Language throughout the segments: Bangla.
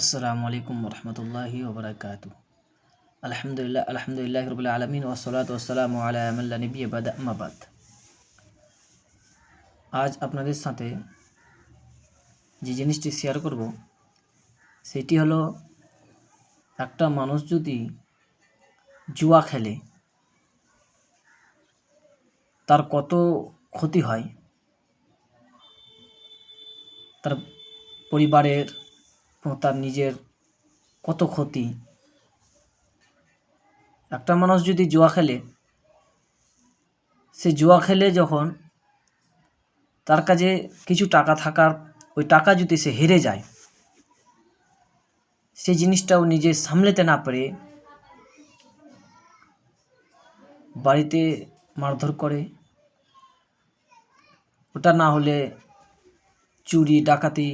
আসসালামু আলাইকুম রহমতুল্লাহি ওবরাকাতুহু। আলহামদুলিল্লাহ রাব্বিল আলামিন ওয়াসসালাতু ওয়াসসালামু আলা মান লা নাবিয়্যা বা'দা আম্মা বা'দ। আজ আপনাদের সাথে যে জিনিসটি শেয়ার করব সেটি হলো, একটা মানুষ যদি জুয়া খেলে তার কত ক্ষতি হয়, তার পরিবারের এবং তার নিজের কত ক্ষতি। একটা মানুষ যদি জুয়া খেলে, সে জুয়া খেলে যখন তার কাছে কিছু টাকা থাকার, ওই টাকা যদি সে হেরে যায়, সেই জিনিসটাও নিজে সামলাতে না পারে বাড়িতে মারধর করে, ওটা না হলে চুরি ডাকাতি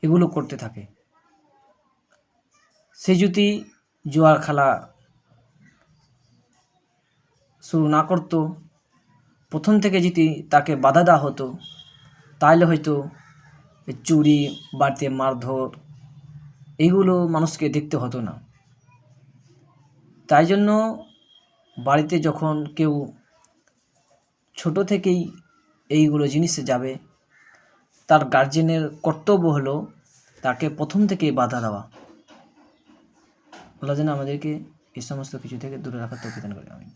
এগুলো করতে থাকে। সে যদি জুয়ার খেলা শুরু না করতো, প্রথম থেকে যদি তাকে বাধা দেওয়া হতো, তাহলে হয়তো চুরি, বাড়িতে মারধর এইগুলো মানুষকে দেখতে হতো না। তাই জন্য বাড়িতে যখন কেউ ছোট থেকেই এইগুলো জিনিসে যাবে, তার গার্জেনের কর্তব্য হলো তাকে প্রথম থেকেই বাধা দেওয়া। আল্লাহ যেন আমাদেরকে এই সমস্ত কিছু থেকে দূরে রাখার তৌফিক দান করে। আমিন।